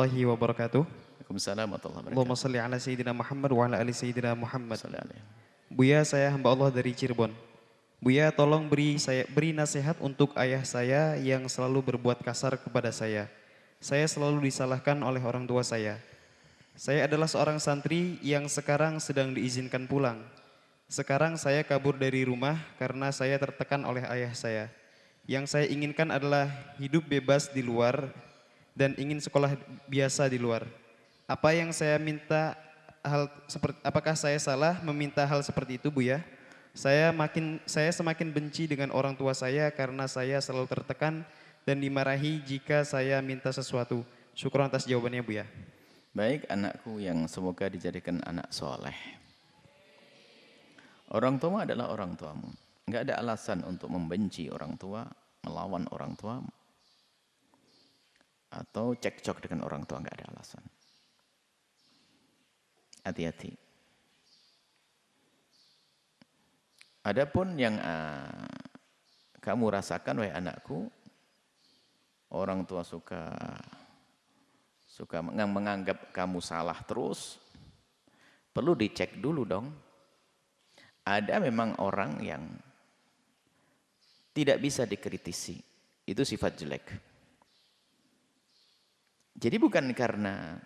warahmatullahi wabarakatuh. Waalaikumsalam warahmatullahi Allahumma wabarakatuh. salli ala Sayyidina Muhammad wa ala ali Sayyidina Muhammad. Salli alaihi. Buya, saya hamba Allah dari Cirebon. Buya, tolong beri nasihat untuk ayah saya yang selalu berbuat kasar kepada saya. Saya selalu disalahkan oleh orang tua saya. Saya adalah seorang santri yang sekarang sedang diizinkan pulang. Sekarang saya kabur dari rumah karena saya tertekan oleh ayah saya. Yang saya inginkan adalah hidup bebas di luar dan ingin sekolah biasa di luar. Apa yang saya minta apakah saya salah meminta hal seperti itu, Buya? Saya semakin benci dengan orang tua saya karena saya selalu tertekan dan dimarahi jika saya minta sesuatu. Syukur atas jawabannya, Buya. Baik anakku yang semoga dijadikan anak soleh. Orang tua adalah orang tuamu. Enggak ada alasan untuk membenci orang tua, melawan orang tua, atau cekcok dengan orang tua, enggak ada alasan. Hati-hati. Adapun yang kamu rasakan, wahai anakku, orang tua suka menganggap kamu salah terus, perlu dicek dulu dong. Ada memang orang yang tidak bisa dikritisi, itu sifat jelek. Jadi bukan karena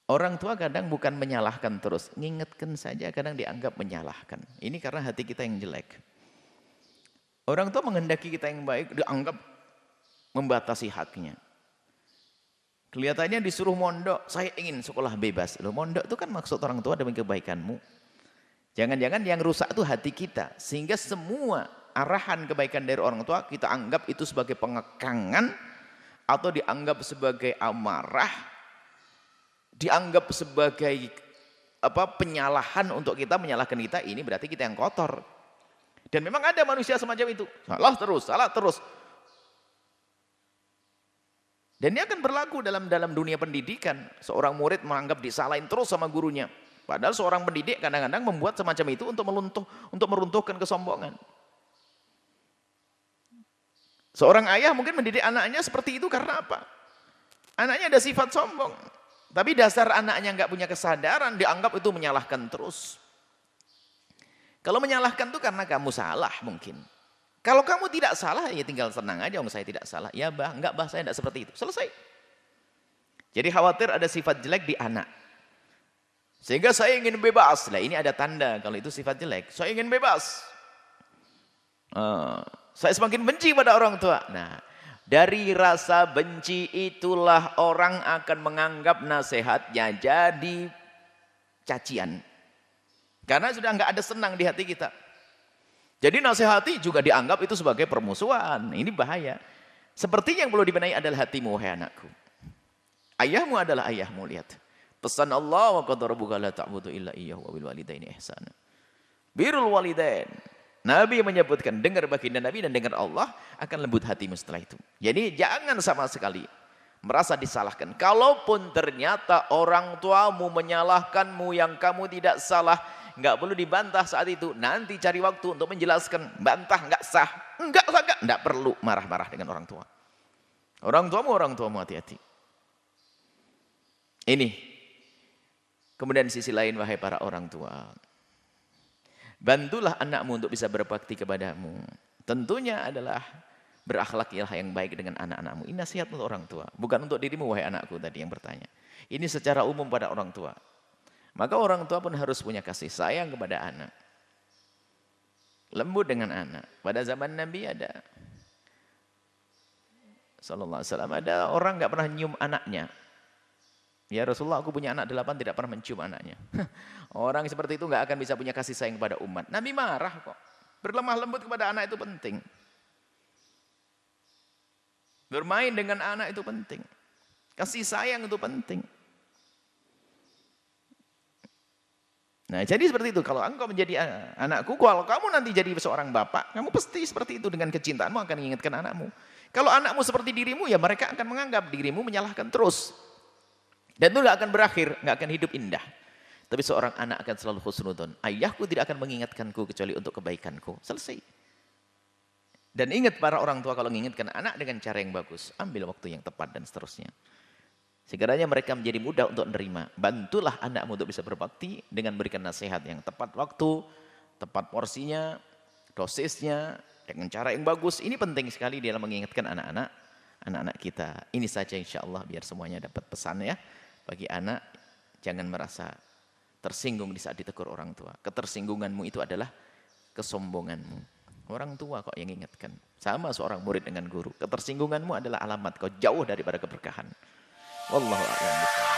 orang tua kadang bukan menyalahkan terus, ngingetkan saja kadang dianggap menyalahkan. Ini karena hati kita yang jelek. Orang tua menghendaki kita yang baik, dianggap membatasi haknya. Kelihatannya disuruh mondok, saya ingin sekolah bebas. Loh, mondok itu kan maksud orang tua demi kebaikanmu. Jangan-jangan yang rusak itu hati kita. Sehingga semua arahan kebaikan dari orang tua kita anggap itu sebagai pengekangan atau dianggap sebagai amarah, dianggap sebagai penyalahan untuk kita, menyalahkan kita. Ini berarti kita yang kotor. Dan memang ada manusia semacam itu. Salah terus. Dan ini akan berlaku dalam dunia pendidikan. Seorang murid menganggap disalahin terus sama gurunya. Padahal seorang pendidik kadang-kadang membuat semacam itu untuk meruntuhkan kesombongan. Seorang ayah mungkin mendidik anaknya seperti itu karena apa? Anaknya ada sifat sombong. Tapi dasar anaknya nggak punya kesadaran, dianggap itu menyalahkan terus. Kalau menyalahkan itu karena kamu salah mungkin. Kalau kamu tidak salah, ya tinggal senang aja, saya tidak salah. Ya enggak saya tidak seperti itu. Selesai. Jadi khawatir ada sifat jelek di anak. Sehingga saya ingin bebas. Nah ini ada tanda kalau itu sifat jelek. Saya ingin bebas. Saya semakin benci pada orang tua. Nah, dari rasa benci itulah orang akan menganggap nasihatnya jadi cacian. Karena sudah enggak ada senang di hati kita. Jadi nasihati juga dianggap itu sebagai permusuhan. Ini bahaya. Sepertinya yang perlu dibenahi adalah hatimu, wahai anakku. Ayahmu adalah ayahmu, lihat. Pesan Allah, wa qad rabbuka la ta'budu illa iyyahu wa bil walidaini ihsana. Birrul walidain. Nabi menyebutkan, dengar baginda Nabi dan dengar Allah, akan lembut hatimu setelah itu. Jadi jangan sama sekali merasa disalahkan. Kalaupun ternyata orang tuamu menyalahkanmu yang kamu tidak salah, enggak perlu dibantah saat itu. Nanti cari waktu untuk menjelaskan. Bantah enggak sah. Enggak perlu marah-marah dengan orang tua. Orang tuamu hati-hati. Ini. Kemudian sisi lain, wahai para orang tua. Bantulah anakmu untuk bisa berbakti kepadamu. Tentunya adalah berakhlaklah yang baik dengan anak-anakmu. Ini nasihat untuk orang tua. Bukan untuk dirimu, wahai anakku tadi yang bertanya. Ini secara umum pada orang tua. Maka orang tua pun harus punya kasih sayang kepada anak. Lembut dengan anak. Pada zaman Nabi ada. Sallallahu alaihi wasallam, ada orang enggak pernah nyium anaknya. Ya Rasulullah, aku punya anak 8 tidak pernah mencium anaknya. Orang seperti itu enggak akan bisa punya kasih sayang kepada umat. Nabi marah kok. Berlemah lembut kepada anak itu penting. Bermain dengan anak itu penting. Kasih sayang itu penting. Nah jadi seperti itu. Kalau engkau menjadi anakku, kalau kamu nanti jadi seorang bapak, kamu pasti seperti itu. Dengan kecintaanmu akan mengingatkan anakmu. Kalau anakmu seperti dirimu, ya mereka akan menganggap dirimu menyalahkan terus. Dan itu tidak akan berakhir, tidak akan hidup indah. Tapi seorang anak akan selalu husnudon. Ayahku tidak akan mengingatkanku kecuali untuk kebaikanku. Selesai. Dan ingat para orang tua kalau mengingatkan anak dengan cara yang bagus, ambil waktu yang tepat dan seterusnya. Sekiranya mereka menjadi mudah untuk menerima, bantulah anakmu untuk bisa berbakti dengan memberikan nasihat yang tepat waktu, tepat porsinya, dosisnya, dengan cara yang bagus. Ini penting sekali dalam mengingatkan anak-anak kita. Ini saja insya Allah biar semuanya dapat pesan ya. Bagi anak, jangan merasa tersinggung di saat ditegur orang tua. Ketersinggunganmu itu adalah kesombonganmu. Orang tua kok yang ingatkan. Sama seorang murid dengan guru. Ketersinggunganmu adalah alamat kau jauh daripada keberkahan. Wallahu a'lam bishawab.